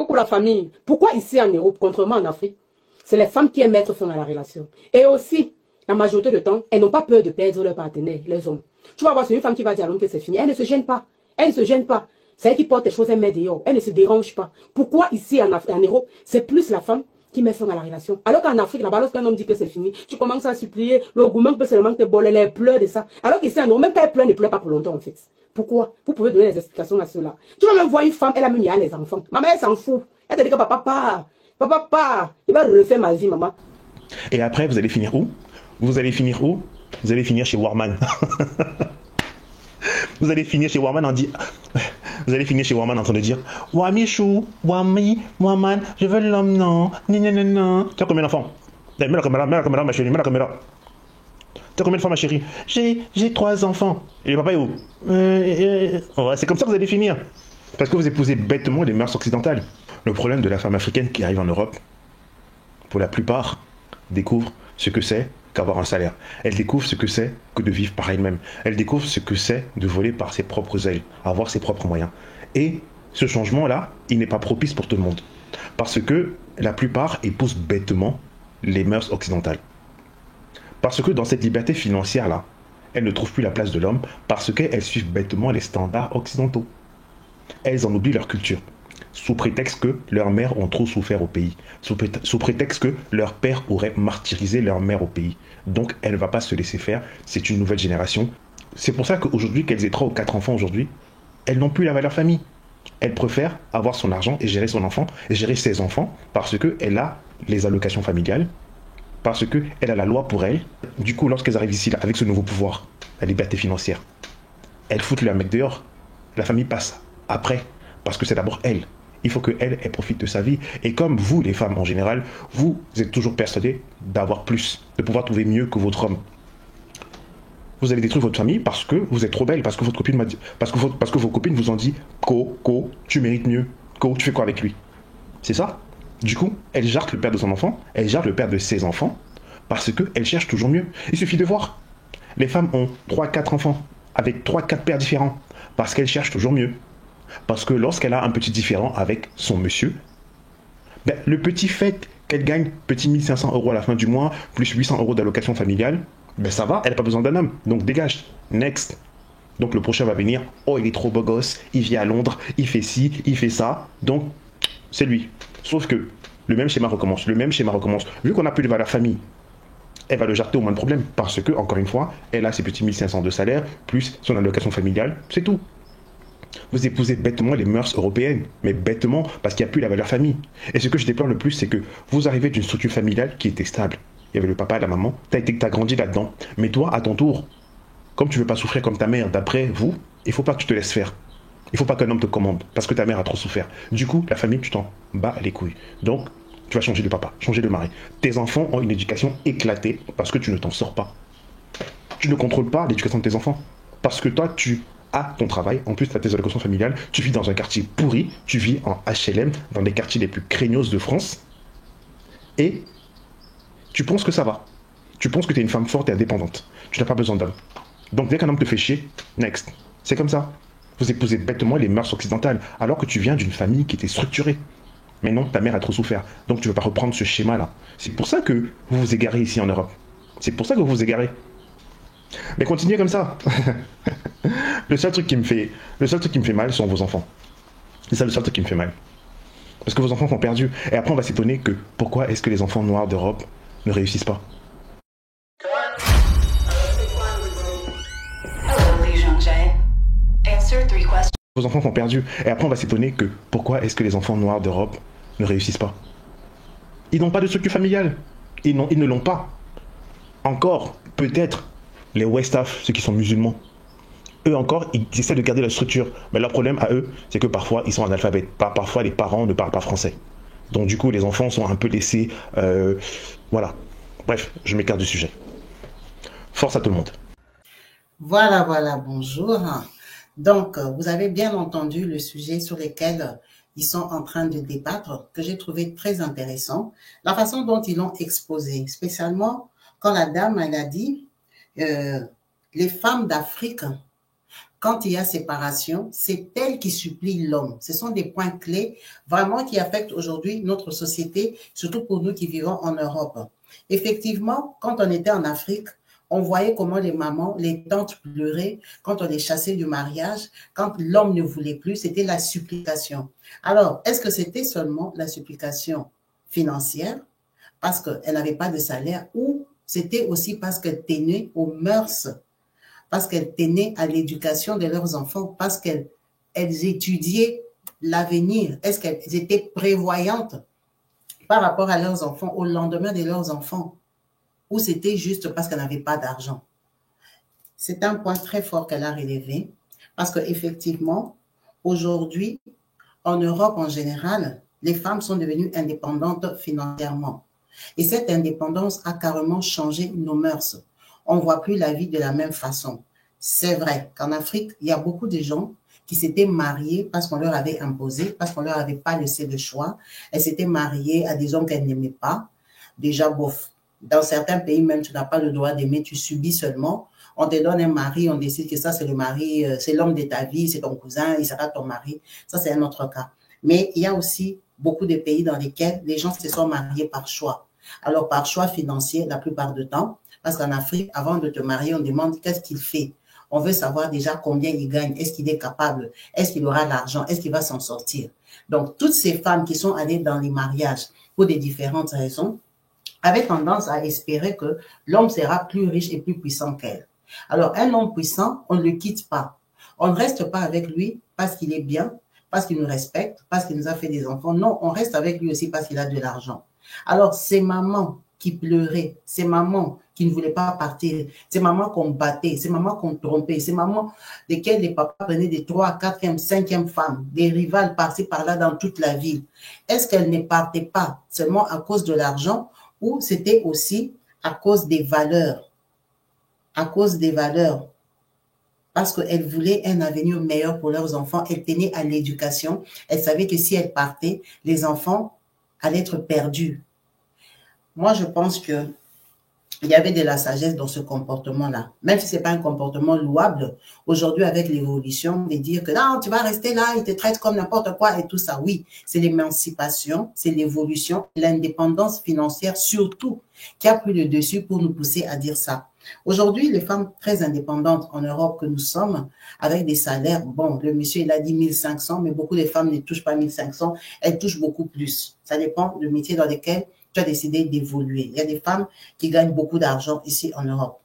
beaucoup pour la famille. Pourquoi ici en Europe, contrairement en Afrique, c'est les femmes qui aiment mettre fin à la relation. Et aussi, la majorité du temps, elles n'ont pas peur de perdre leur partenaire, les hommes. Tu vas voir, c'est une femme qui va dire à l'homme que c'est fini. Elle ne se gêne pas. Elle ne se gêne pas. C'est elle qui porte les choses, elle met dehors. Elle ne se dérange pas. Pourquoi ici en Europe, c'est plus la femme qui met fin à la relation. Alors qu'en Afrique, là-bas, lorsqu'un homme dit que c'est fini, tu commences à supplier, le gourmand peut seulement te boler les pleurs de ça. Alors qu'ici en Europe, même quand elle pleure, ne pleure pas pour longtemps en fait. Pourquoi? Vous pouvez donner des explications à cela. Tu vas même voir une femme, elle a même les enfants. Maman, elle s'en fout. Elle te dit que papa part. Papa part. Il va refaire ma vie, maman. Et après, vous allez finir où? Vous allez finir où? Vous allez finir chez Warman. Vous allez finir chez Warman en disant... Vous allez finir chez Warman en train de dire Wamichou, Wami, Warman, je veux l'homme, non. Non. Tu as combien d'enfants? Mets la caméra, ma chérie, mets la caméra. Tu as combien de fois, ma chérie? J'ai 3 enfants. Et le papa est où? Ouais, c'est comme ça que vous allez finir. Parce que vous épousez bêtement les mœurs occidentales. Le problème de la femme africaine qui arrive en Europe, pour la plupart, découvre ce que c'est qu'avoir un salaire. Elle découvre ce que c'est que de vivre par elle-même. Elle découvre ce que c'est de voler par ses propres ailes, avoir ses propres moyens. Et ce changement-là, il n'est pas propice pour tout le monde. Parce que la plupart épousent bêtement les mœurs occidentales. Parce que dans cette liberté financière-là, elles ne trouvent plus la place de l'homme parce qu'elles suivent bêtement les standards occidentaux. Elles en oublient leur culture, sous prétexte que leurs mères ont trop souffert au pays, sous prétexte que leur père aurait martyrisé leur mère au pays. Donc elle ne va pas se laisser faire, c'est une nouvelle génération. C'est pour ça qu'aujourd'hui, qu'elles aient 3 ou 4 enfants aujourd'hui, elles n'ont plus la valeur famille. Elle préfère avoir son argent et gérer son enfant, et gérer ses enfants, parce qu'elle a les allocations familiales, parce qu'elle a la loi pour elle. Du coup, lorsqu'elles arrivent ici, là, avec ce nouveau pouvoir, la liberté financière, elles foutent leur mec dehors. La famille passe après, parce que c'est d'abord elle. Il faut qu'elle profite de sa vie. Et comme vous, les femmes en général, vous êtes toujours persuadées d'avoir plus, de pouvoir trouver mieux que votre homme. Vous allez détruire votre famille parce que vous êtes trop belle, parce que votre copine m'a dit, parce que vos copines vous ont dit, Ko, tu mérites mieux. Ko, tu fais quoi avec lui? C'est ça. Du coup, elle jarte le père de son enfant, elle jarte le père de ses enfants, parce qu'elle cherche toujours mieux. Il suffit de voir. Les femmes ont 3-4 enfants, avec 3-4 pères différents, parce qu'elles cherchent toujours mieux. Parce que lorsqu'elle a un petit différent avec son monsieur, ben, le petit fait qu'elle gagne petit 1500 € à la fin du mois, plus 800 € d'allocation familiale, ben ça va, elle n'a pas besoin d'un homme. Donc dégage. Next. Donc le prochain va venir, oh il est trop beau gosse, il vit à Londres, il fait ci, il fait ça, donc c'est lui. Sauf que le même schéma recommence, Vu qu'on n'a plus de valeur famille, elle va le jarter au moins de problème. Parce que, encore une fois, elle a ses petits 1500 de salaire, plus son allocation familiale, c'est tout. Vous épousez bêtement les mœurs européennes, mais bêtement parce qu'il n'y a plus la valeur famille. Et ce que je déplore le plus, c'est que vous arrivez d'une structure familiale qui était stable. Il y avait le papa et la maman, t'as grandi là-dedans. Mais toi, à ton tour, comme tu veux pas souffrir comme ta mère, d'après vous, il faut pas que tu te laisses faire. Il faut pas qu'un homme te commande, parce que ta mère a trop souffert. Du coup, la famille, tu t'en bats les couilles. Donc, tu vas changer de papa, changer de mari. Tes enfants ont une éducation éclatée parce que tu ne t'en sors pas. Tu ne contrôles pas l'éducation de tes enfants. Parce que toi, tu as ton travail, en plus tu as tes allocations familiales, tu vis dans un quartier pourri, tu vis en HLM, dans les quartiers les plus craignos de France, et tu penses que ça va. Tu penses que tu es une femme forte et indépendante. Tu n'as pas besoin d'homme. Donc dès qu'un homme te fait chier, next. C'est comme ça. Vous épousez bêtement les mœurs occidentales, alors que tu viens d'une famille qui était structurée. Mais non, ta mère a trop souffert. Donc tu ne veux pas reprendre ce schéma-là. C'est pour ça que vous vous égarez ici en Europe. C'est pour ça que vous vous égarez. Mais continuez comme ça. Le seul truc qui me fait mal sont vos enfants. C'est ça le seul truc qui me fait mal. Parce que vos enfants sont perdus. Et après on va s'étonner que pourquoi est-ce que les enfants noirs d'Europe ne réussissent pas. Vos enfants sont perdus. Et après on va s'étonner que pourquoi est-ce que les enfants noirs d'Europe ne réussissent pas. Ils n'ont pas de structure familiale. Ils ne l'ont pas. Encore, peut-être, les Westaf, ceux qui sont musulmans, eux encore, ils essaient de garder la structure. Mais leur problème à eux, c'est que parfois, ils sont analphabètes. Parfois, les parents ne parlent pas français. Donc du coup, les enfants sont un peu laissés... voilà. Bref, je m'écarte du sujet. Force à tout le monde. Voilà, bonjour. Donc, vous avez bien entendu le sujet sur lequel ils sont en train de débattre, que j'ai trouvé très intéressant. La façon dont ils l'ont exposé, spécialement quand la dame, elle a dit les femmes d'Afrique, quand il y a séparation, c'est elle qui supplie l'homme. Ce sont des points clés vraiment qui affectent aujourd'hui notre société, surtout pour nous qui vivons en Europe. Effectivement, quand on était en Afrique, on voyait comment les mamans, les tantes pleuraient quand on les chassait du mariage, quand l'homme ne voulait plus, c'était la supplication. Alors, est-ce que c'était seulement la supplication financière parce qu'elle n'avait pas de salaire ou c'était aussi parce qu'elle tenait aux mœurs, parce qu'elles tenaient à l'éducation de leurs enfants, parce qu'elles étudiaient l'avenir? Est-ce qu'elles étaient prévoyantes par rapport à leurs enfants, au lendemain de leurs enfants? Ou c'était juste parce qu'elle n'avait pas d'argent? C'est un point très fort qu'elle a relevé, parce qu'effectivement, aujourd'hui, en Europe en général, les femmes sont devenues indépendantes financièrement. Et cette indépendance a carrément changé nos mœurs. On ne voit plus la vie de la même façon. C'est vrai qu'en Afrique, il y a beaucoup de gens qui s'étaient mariés parce qu'on leur avait imposé, parce qu'on leur avait pas laissé le choix. Elles s'étaient mariées à des hommes qu'elles n'aimaient pas. Déjà, bof. Dans certains pays, même, tu n'as pas le droit d'aimer, tu subis seulement. On te donne un mari, on décide que ça, c'est le mari, c'est l'homme de ta vie, c'est ton cousin, il sera ton mari. Ça, c'est un autre cas. Mais il y a aussi beaucoup de pays dans lesquels les gens se sont mariés par choix. Alors, par choix financier, la plupart du temps, parce qu'en Afrique, avant de te marier, on demande qu'est-ce qu'il fait. On veut savoir déjà combien il gagne, est-ce qu'il est capable, est-ce qu'il aura l'argent, est-ce qu'il va s'en sortir. Donc, toutes ces femmes qui sont allées dans les mariages pour des différentes raisons, avaient tendance à espérer que l'homme sera plus riche et plus puissant qu'elle. Alors, un homme puissant, on ne le quitte pas. On ne reste pas avec lui parce qu'il est bien, parce qu'il nous respecte, parce qu'il nous a fait des enfants. Non, on reste avec lui aussi parce qu'il a de l'argent. Alors, ces mamans qui pleuraient, ces mamans qui ne voulaient pas partir, ces mamans qu'on battait, ces mamans qu'on trompait, ces mamans desquelles les papas prenaient des 3, 4e, 5e femmes, des rivales par-ci, par-là dans toute la ville. Est-ce qu'elles ne partaient pas seulement à cause de l'argent ou c'était aussi à cause des valeurs? À cause des valeurs. Parce qu'elles voulaient un avenir meilleur pour leurs enfants. Elles tenaient à l'éducation. Elles savaient que si elles partaient, les enfants allaient être perdus. Moi, je pense que il y avait de la sagesse dans ce comportement-là. Même si ce n'est pas un comportement louable, aujourd'hui, avec l'évolution, de dire que non, tu vas rester là, ils te traitent comme n'importe quoi et tout ça. Oui, c'est l'émancipation, c'est l'évolution, l'indépendance financière surtout qui a pris le dessus pour nous pousser à dire ça. Aujourd'hui, les femmes très indépendantes en Europe que nous sommes, avec des salaires, bon, le monsieur, il a dit 1500, mais beaucoup de femmes ne touchent pas 1500, elles touchent beaucoup plus. Ça dépend du métier dans lequel tu as décidé d'évoluer. Il y a des femmes qui gagnent beaucoup d'argent ici en Europe.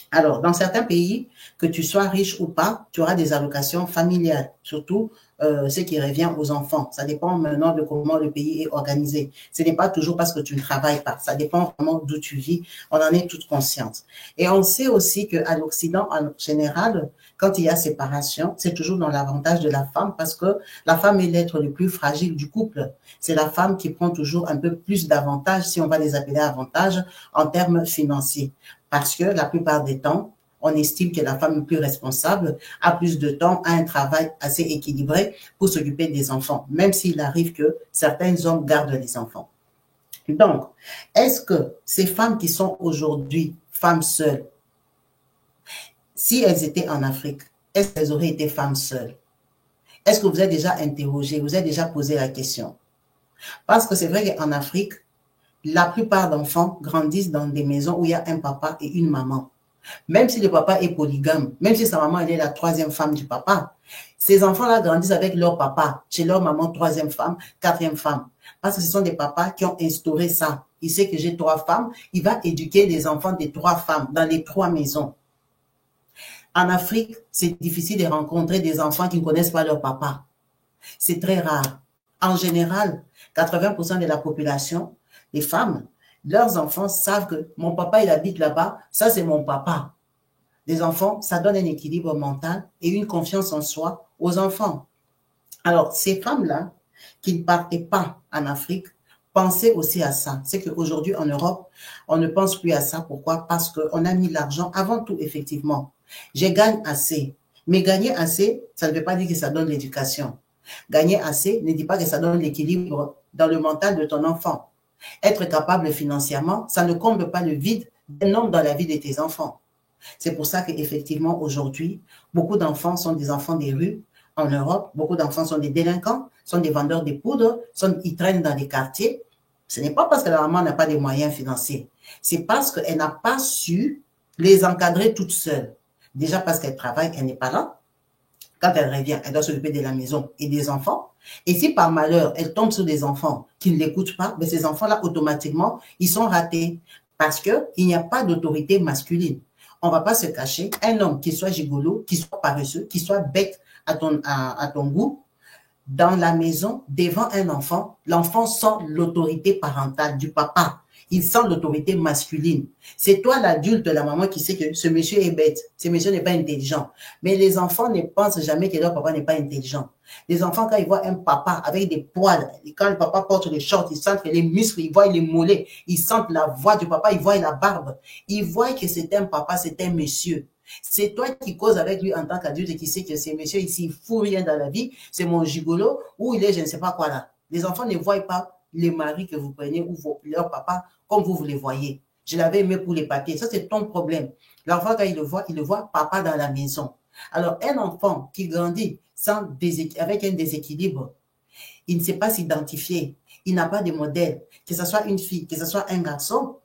Alors, dans certains pays, que tu sois riche ou pas, tu auras des allocations familiales, surtout ce qui revient aux enfants. Ça dépend maintenant de comment le pays est organisé. Ce n'est pas toujours parce que tu ne travailles pas. Ça dépend vraiment d'où tu vis. On en est toute consciente. Et on sait aussi qu'à l'Occident, en général, quand il y a séparation, c'est toujours dans l'avantage de la femme parce que la femme est l'être le plus fragile du couple. C'est la femme qui prend toujours un peu plus d'avantages, si on va les appeler avantages, en termes financiers. Parce que la plupart des temps, on estime que la femme est plus responsable, a plus de temps, a un travail assez équilibré pour s'occuper des enfants, même s'il arrive que certains hommes gardent les enfants. Donc, est-ce que ces femmes qui sont aujourd'hui femmes seules, si elles étaient en Afrique, est-ce qu'elles auraient été femmes seules? Est-ce que vous êtes déjà interrogé, vous avez déjà posé la question? Parce que c'est vrai qu'en Afrique, la plupart d'enfants grandissent dans des maisons où il y a un papa et une maman. Même si le papa est polygame, même si sa maman elle est la 3e femme du papa, ces enfants-là grandissent avec leur papa, chez leur maman 3e femme, 4e femme. Parce que ce sont des papas qui ont instauré ça. Il sait que j'ai 3 femmes, il va éduquer les enfants des 3 femmes dans les 3 maisons. En Afrique, c'est difficile de rencontrer des enfants qui ne connaissent pas leur papa. C'est très rare. En général, 80% de la population, les femmes, leurs enfants savent que mon papa, il habite là-bas, ça c'est mon papa. Les enfants, ça donne un équilibre mental et une confiance en soi aux enfants. Alors, ces femmes-là, qui ne partaient pas en Afrique, pensaient aussi à ça. C'est qu'aujourd'hui, en Europe, on ne pense plus à ça. Pourquoi? Parce qu'on a mis l'argent avant tout, effectivement. Je gagne assez. Mais gagner assez, ça ne veut pas dire que ça donne l'éducation. Gagner assez ne dit pas que ça donne l'équilibre dans le mental de ton enfant. Être capable financièrement, ça ne comble pas le vide d'un homme dans la vie de tes enfants. C'est pour ça qu'effectivement, aujourd'hui, beaucoup d'enfants sont des enfants des rues. En Europe, beaucoup d'enfants sont des délinquants, sont des vendeurs de poudre, ils traînent dans les quartiers. Ce n'est pas parce que la maman n'a pas de moyens financiers. C'est parce qu'elle n'a pas su les encadrer toute seule. Déjà parce qu'elle travaille, elle n'est pas là. Quand elle revient, elle doit s'occuper de la maison et des enfants. Et si par malheur, elle tombe sur des enfants qui ne l'écoutent pas, ben ces enfants-là, automatiquement, ils sont ratés parce qu'il n'y a pas d'autorité masculine. On ne va pas se cacher. Un homme qui soit gigolo, qui soit paresseux, qui soit bête à ton goût, dans la maison, devant un enfant, l'enfant sent l'autorité parentale du papa. Il sent l'autorité masculine. C'est toi, l'adulte, la maman, qui sait que ce monsieur est bête. Ce monsieur n'est pas intelligent. Mais les enfants ne pensent jamais que leur papa n'est pas intelligent. Les enfants, quand ils voient un papa avec des poils, et quand le papa porte les shorts, ils sentent les muscles, ils voient les mollets, ils sentent la voix du papa, ils voient la barbe. Ils voient que c'est un papa, c'est un monsieur. C'est toi qui causes avec lui en tant qu'adulte et qui sait que ces messieurs ici, il ne fout rien dans la vie, c'est mon gigolo, ou il est je ne sais pas quoi là. Les enfants ne voient pas les maris que vous prenez ou leur papa comme vous les voyez. Je l'avais aimé pour les papiers. Ça, c'est ton problème. L'enfant, quand il le voit papa dans la maison. Alors, un enfant qui grandit avec un déséquilibre, il ne sait pas s'identifier. Il n'a pas de modèle. Que ce soit une fille, que ce soit un garçon,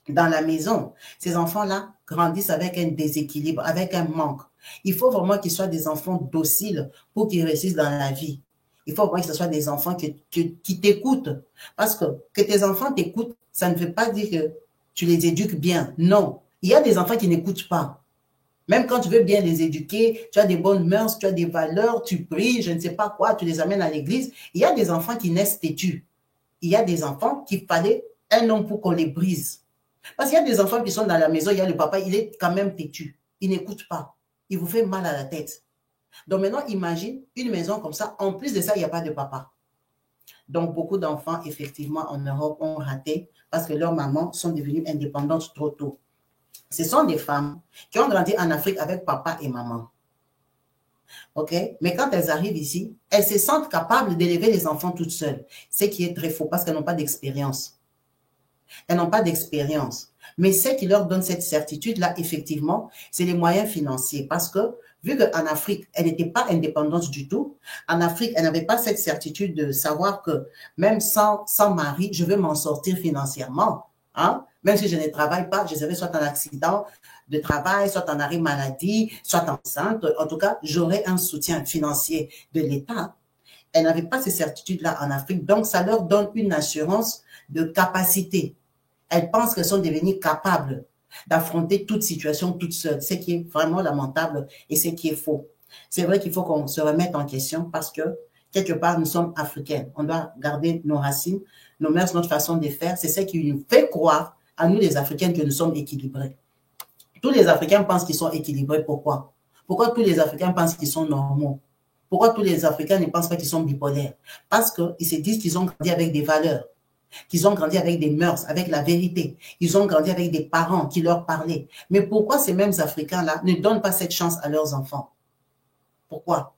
dans la maison, ces enfants-là grandissent avec un déséquilibre, avec un manque. Il faut vraiment qu'ils soient des enfants dociles pour qu'ils réussissent dans la vie. Il faut vraiment que ce soit des enfants qui t'écoutent. Parce que tes enfants t'écoutent, ça ne veut pas dire que tu les éduques bien. Non. Il y a des enfants qui n'écoutent pas. Même quand tu veux bien les éduquer, tu as des bonnes mœurs, tu as des valeurs, tu pries, je ne sais pas quoi, tu les amènes à l'église. Il y a des enfants qui naissent têtus. Il y a des enfants qu'il fallait un homme pour qu'on les brise. Parce qu'il y a des enfants qui sont dans la maison, il y a le papa, il est quand même têtu. Il n'écoute pas. Il vous fait mal à la tête. Donc maintenant, imagine une maison comme ça. En plus de ça, il n'y a pas de papa. Donc beaucoup d'enfants, effectivement, en Europe, ont raté parce que leurs mamans sont devenues indépendantes trop tôt. Ce sont des femmes qui ont grandi en Afrique avec papa et maman. OK? Mais quand elles arrivent ici, elles se sentent capables d'élever les enfants toutes seules. Ce qui est très faux parce qu'elles n'ont pas d'expérience. Elles n'ont pas d'expérience. Mais ce qui leur donne cette certitude-là, effectivement, c'est les moyens financiers. Parce que, vu qu'en Afrique, elle n'était pas indépendante du tout, en Afrique, elle n'avait pas cette certitude de savoir que même sans mari, je vais m'en sortir financièrement. Hein? Même si je ne travaille pas, je serai soit en accident de travail, soit en arrêt maladie, soit enceinte. En tout cas, j'aurai un soutien financier de l'État. Elle n'avait pas ces certitudes-là en Afrique. Donc, ça leur donne une assurance de capacité. Elles pensent qu'elles sont devenues capables d'affronter toute situation toute seule, ce qui est vraiment lamentable et ce qui est faux. C'est vrai qu'il faut qu'on se remette en question parce que, quelque part, nous sommes africaines. On doit garder nos racines, nos mœurs, notre façon de faire. C'est ce qui nous fait croire, à nous les Africaines, que nous sommes équilibrés. Tous les Africains pensent qu'ils sont équilibrés. Pourquoi? Pourquoi tous les Africains pensent qu'ils sont normaux? Pourquoi tous les Africains ne pensent pas qu'ils sont bipolaires? Parce qu'ils se disent qu'ils ont grandi avec des valeurs, qu'ils ont grandi avec des mœurs, avec la vérité. Ils ont grandi avec des parents qui leur parlaient. Mais pourquoi ces mêmes Africains-là ne donnent pas cette chance à leurs enfants? Pourquoi?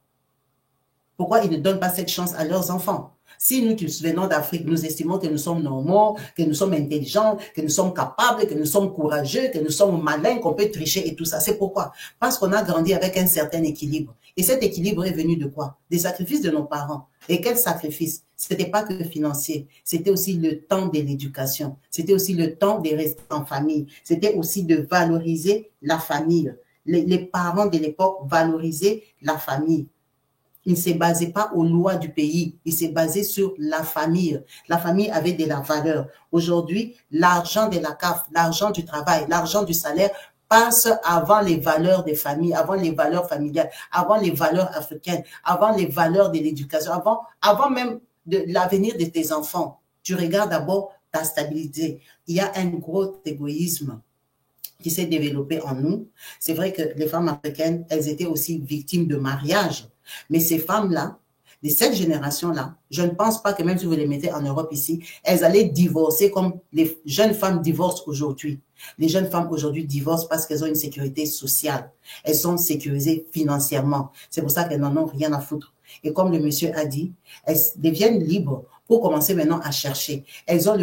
Pourquoi ils ne donnent pas cette chance à leurs enfants? Si nous qui venons d'Afrique, nous estimons que nous sommes normaux, que nous sommes intelligents, que nous sommes capables, que nous sommes courageux, que nous sommes malins, qu'on peut tricher et tout ça, c'est pourquoi? Parce qu'on a grandi avec un certain équilibre. Et cet équilibre est venu de quoi? Des sacrifices de nos parents. Et quels sacrifices? Ce n'était pas que financier, c'était aussi le temps de l'éducation, c'était aussi le temps de rester en famille, c'était aussi de valoriser la famille. Les parents de l'époque valorisaient la famille. Il ne s'est basé pas aux lois du pays, il s'est basé sur la famille. La famille avait de la valeur. Aujourd'hui, l'argent de la CAF, l'argent du travail, l'argent du salaire passe avant les valeurs des familles, avant les valeurs familiales, avant les valeurs africaines, avant les valeurs de l'éducation, avant même de l'avenir de tes enfants. Tu regardes d'abord ta stabilité. Il y a un gros égoïsme qui s'est développé en nous. C'est vrai que les femmes africaines, elles étaient aussi victimes de mariage. Mais ces femmes-là, de cette génération-là, je ne pense pas que même si vous les mettez en Europe ici, elles allaient divorcer comme les jeunes femmes divorcent aujourd'hui. Les jeunes femmes aujourd'hui divorcent parce qu'elles ont une sécurité sociale. Elles sont sécurisées financièrement. C'est pour ça qu'elles n'en ont rien à foutre. Et comme le monsieur a dit, elles deviennent libres pour commencer maintenant à chercher. Elles ont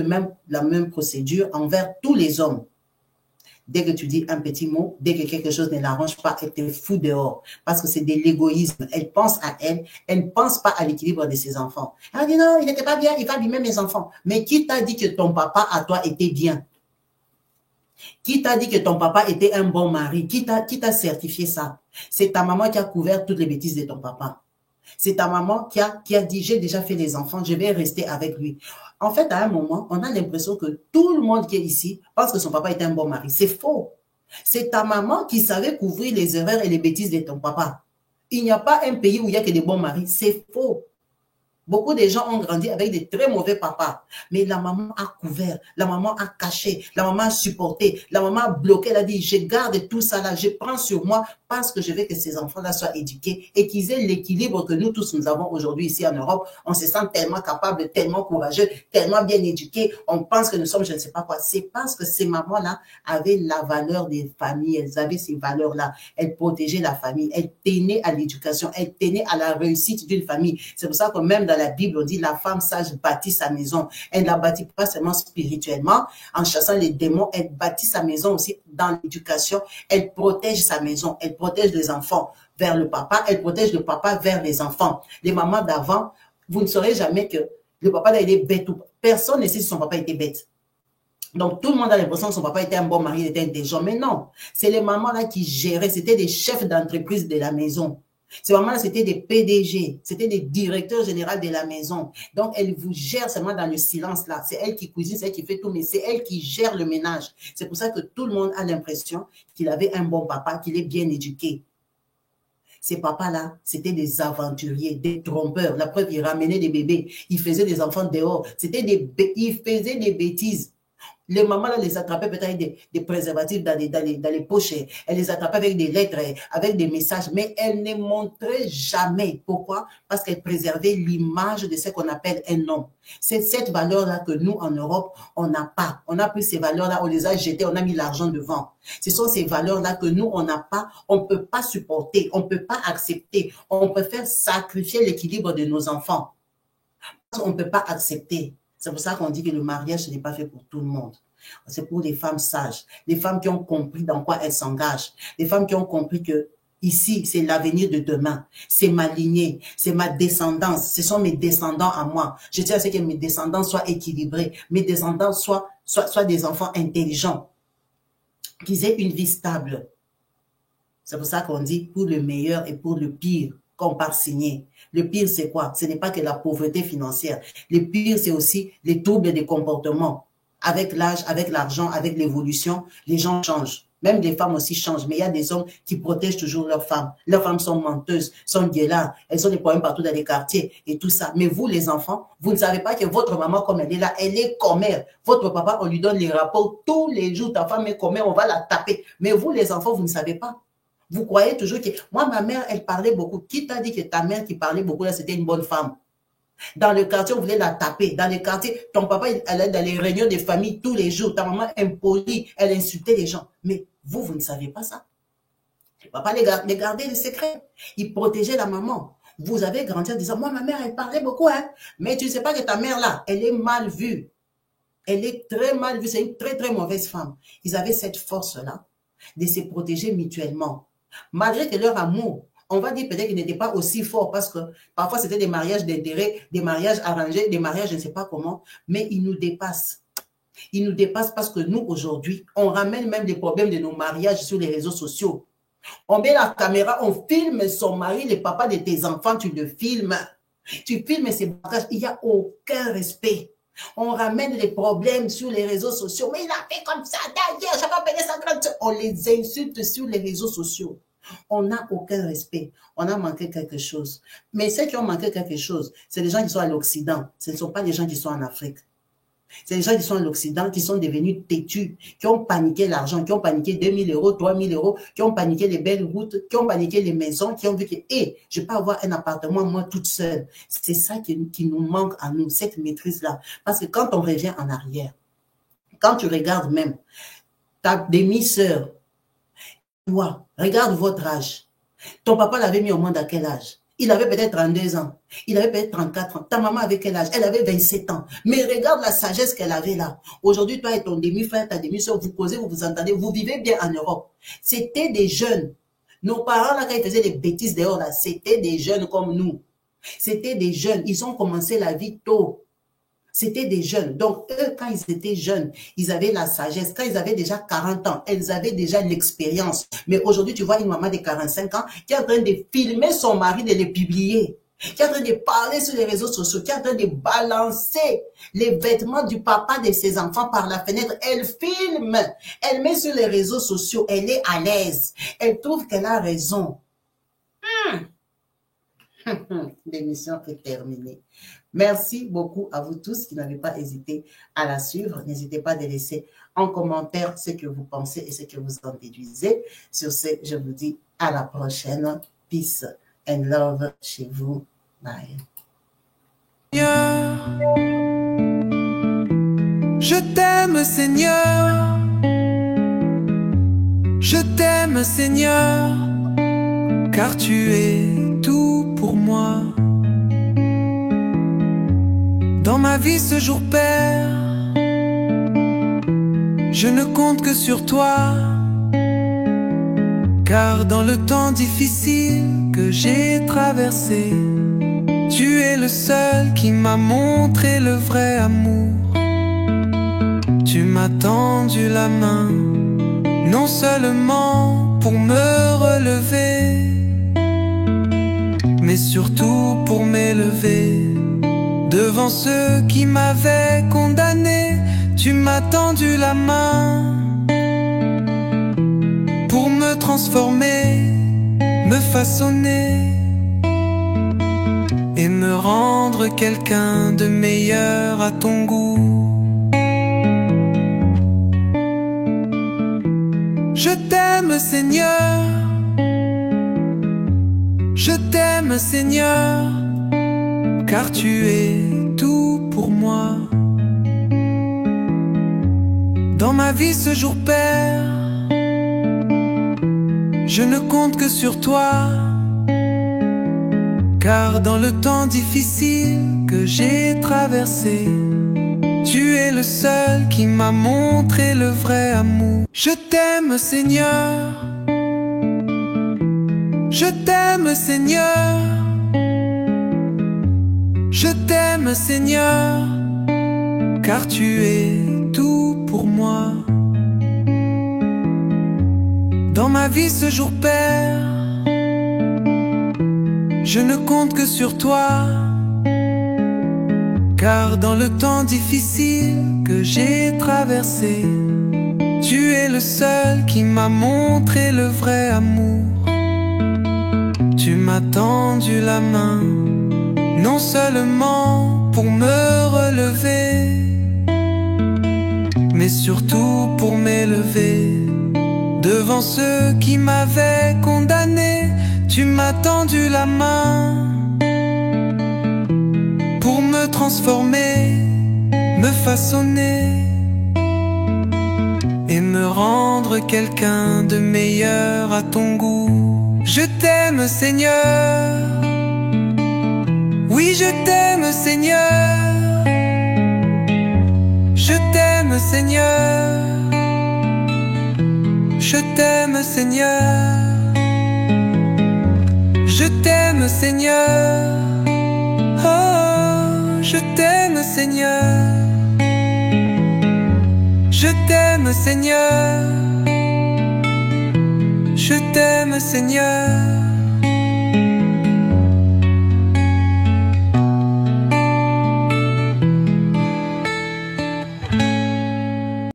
la même procédure envers tous les hommes. Dès que tu dis un petit mot, dès que quelque chose ne l'arrange pas, elle te fout dehors. Parce que c'est de l'égoïsme. Elle pense à elle, elle ne pense pas à l'équilibre de ses enfants. Elle dit non, il n'était pas bien, il va abîmer mes enfants. Mais qui t'a dit que ton papa à toi était bien? Qui t'a dit que ton papa était un bon mari? Qui t'a certifié ça? C'est ta maman qui a couvert toutes les bêtises de ton papa. C'est ta maman qui a dit, j'ai déjà fait les enfants, je vais rester avec lui. En fait, à un moment, on a l'impression que tout le monde qui est ici pense que son papa est un bon mari. C'est faux. C'est ta maman qui savait couvrir les erreurs et les bêtises de ton papa. Il n'y a pas un pays où il n'y a que des bons maris. C'est faux. Beaucoup de gens ont grandi avec des très mauvais papas. Mais la maman a couvert, la maman a caché, la maman a supporté, la maman a bloqué. Elle a dit, je garde tout ça là, je prends sur moi parce que je veux que ces enfants-là soient éduqués et qu'ils aient l'équilibre que nous tous nous avons aujourd'hui ici en Europe. On se sent tellement capable, tellement courageux, tellement bien éduqués. On pense que nous sommes je ne sais pas quoi. C'est parce que ces mamans-là avaient la valeur des familles. Elles avaient ces valeurs-là. Elles protégeaient la famille. Elles tenaient à l'éducation. Elles tenaient à la réussite d'une famille. C'est pour ça que même dans la Bible, on dit la femme sage bâtit sa maison. Elle ne la bâtit pas seulement spirituellement, en chassant les démons, elle bâtit sa maison aussi dans l'éducation. Elle protège sa maison, elle protège les enfants vers le papa, elle protège le papa vers les enfants. Les mamans d'avant, vous ne saurez jamais que le papa là, il est bête ou personne ne sait si son papa était bête. Donc, tout le monde a l'impression que son papa était un bon mari, il était intelligent. Mais non, c'est les mamans là qui géraient, c'était des chefs d'entreprise de la maison. Ces mamans-là, c'était des PDG, c'était des directeurs généraux de la maison. Donc, elles vous gèrent seulement dans le silence là. C'est elle qui cuisine, c'est elle qui fait tout, mais c'est elle qui gère le ménage. C'est pour ça que tout le monde a l'impression qu'il avait un bon papa, qu'il est bien éduqué. Ces papas-là, c'était des aventuriers, des trompeurs. La preuve, ils ramenaient des bébés, ils faisaient des enfants dehors. Ils faisaient des bêtises. Les mamans là, les attrapaient peut-être avec des préservatifs dans les poches. Elles les attrapaient avec des lettres, avec des messages, mais elles ne montraient jamais. Pourquoi? Parce qu'elles préservaient l'image de ce qu'on appelle un homme. C'est cette valeur-là que nous, en Europe, on n'a pas. On a pris ces valeurs-là, on les a jetées, on a mis l'argent devant. Ce sont ces valeurs-là que nous, on n'a pas, on ne peut pas supporter, on ne peut pas accepter. On préfère sacrifier l'équilibre de nos enfants. On ne peut pas accepter. C'est pour ça qu'on dit que le mariage, ce n'est pas fait pour tout le monde. C'est pour les femmes sages, les femmes qui ont compris dans quoi elles s'engagent, les femmes qui ont compris que ici, c'est l'avenir de demain, c'est ma lignée, c'est ma descendance, ce sont mes descendants à moi. Je tiens à ce que mes descendants soient équilibrés, mes descendants soient des enfants intelligents, qu'ils aient une vie stable. C'est pour ça qu'on dit pour le meilleur et pour le pire, qu'on part signer. Le pire, c'est quoi? Ce n'est pas que la pauvreté financière. Le pire, c'est aussi les troubles des comportements. Avec l'âge, avec l'argent, avec l'évolution, les gens changent. Même les femmes aussi changent. Mais il y a des hommes qui protègent toujours leurs femmes. Leurs femmes sont menteuses, sont gueulardes. Elles ont des problèmes partout dans les quartiers et tout ça. Mais vous, les enfants, vous ne savez pas que votre maman, comme elle est là, elle est commère. Votre papa, on lui donne les rapports tous les jours. Ta femme est commère, on va la taper. Mais vous, les enfants, vous ne savez pas. Vous croyez toujours que... Moi, ma mère, elle parlait beaucoup. Qui t'a dit que ta mère qui parlait beaucoup, là, c'était une bonne femme? Dans le quartier, on voulait la taper. Dans le quartier, ton papa, elle allait dans les réunions de famille tous les jours. Ta maman impolie, elle insultait les gens. Mais vous, vous ne savez pas ça. Le papa les gardait les secrets. Il protégeait la maman. Vous avez grandi en disant, moi, ma mère, elle parlait beaucoup, hein. Mais tu ne sais pas que ta mère, là, elle est mal vue. Elle est très mal vue. C'est une très, très mauvaise femme. Ils avaient cette force-là de se protéger mutuellement. Malgré que leur amour, on va dire peut-être qu'il n'était pas aussi fort parce que parfois c'était des mariages d'intérêt, des mariages arrangés, des mariages je ne sais pas comment, mais ils nous dépassent. Ils nous dépassent parce que nous, aujourd'hui, on ramène même les problèmes de nos mariages sur les réseaux sociaux. On met la caméra, on filme son mari, le papa de tes enfants, tu le filmes. Tu filmes ses bagages, il n'y a aucun respect. On ramène les problèmes sur les réseaux sociaux. Mais il a fait comme ça, d'ailleurs, j'ai pas payé sa grande. On les insulte sur les réseaux sociaux. On n'a aucun respect. On a manqué quelque chose. Mais ceux qui ont manqué quelque chose, c'est les gens qui sont à l'Occident. Ce ne sont pas les gens qui sont en Afrique. C'est les gens qui sont à l'Occident, qui sont devenus têtus, qui ont paniqué l'argent, qui ont paniqué 2000 euros, 3000 euros, qui ont paniqué les belles routes, qui ont paniqué les maisons, qui ont vu que, hey, je vais pas avoir un appartement, moi, toute seule. C'est ça qui nous manque à nous, cette maîtrise-là. Parce que quand on revient en arrière, quand tu regardes même, ta demi-sœur, toi, regarde votre âge. Ton papa l'avait mis au monde à quel âge? Il avait peut-être 32 ans. Il avait peut-être 34 ans. Ta maman avait quel âge? Elle avait 27 ans. Mais regarde la sagesse qu'elle avait là. Aujourd'hui, toi et ton demi-frère, ta demi-soeur, vous causez, vous vous entendez, vous vivez bien en Europe. C'était des jeunes. Nos parents, là, quand ils faisaient des bêtises dehors, là, c'était des jeunes comme nous. C'était des jeunes. Ils ont commencé la vie tôt. C'était des jeunes. Donc, eux, quand ils étaient jeunes, ils avaient la sagesse. Quand ils avaient déjà 40 ans, elles avaient déjà l'expérience. Mais aujourd'hui, tu vois une maman de 45 ans qui est en train de filmer son mari, de le publier, qui est en train de parler sur les réseaux sociaux, qui est en train de balancer les vêtements du papa de ses enfants par la fenêtre. Elle filme, elle met sur les réseaux sociaux, elle est à l'aise. Elle trouve qu'elle a raison. L'émission est terminée. Merci beaucoup à vous tous qui n'avez pas hésité à la suivre. N'hésitez pas à laisser en commentaire ce que vous pensez et ce que vous en déduisez. Sur ce, je vous dis à la prochaine. Peace and love chez vous. Bye. Je t'aime, Seigneur. Je t'aime, Seigneur, car tu es tout pour moi. Dans ma vie ce jour, Père, je ne compte que sur toi, car dans le temps difficile que j'ai traversé, tu es le seul qui m'a montré le vrai amour. Tu m'as tendu la main, non seulement pour me relever, mais surtout pour m'élever. Devant ceux qui m'avaient condamné, tu m'as tendu la main pour me transformer, me façonner et me rendre quelqu'un de meilleur à ton goût. Je t'aime, Seigneur. Je t'aime, Seigneur, car tu es tout pour moi. Dans ma vie ce jour, Père, je ne compte que sur toi, car dans le temps difficile que j'ai traversé, tu es le seul qui m'a montré le vrai amour. Je t'aime, Seigneur. Je t'aime, Seigneur. Je t'aime, Seigneur, car tu es tout pour moi. Dans ma vie ce jour, Père, je ne compte que sur toi, car dans le temps difficile que j'ai traversé, tu es le seul qui m'a montré le vrai amour. Tu m'as tendu la main, non seulement pour me relever, mais surtout pour m'élever. Devant ceux qui m'avaient condamné, tu m'as tendu la main pour me transformer, me façonner et me rendre quelqu'un de meilleur à ton goût. Je t'aime, Seigneur. Oui, je t'aime, Seigneur. Je t'aime, Seigneur. Je t'aime, Seigneur. Je t'aime, Seigneur. Oh, je t'aime, Seigneur. Je t'aime, Seigneur. Je t'aime, Seigneur.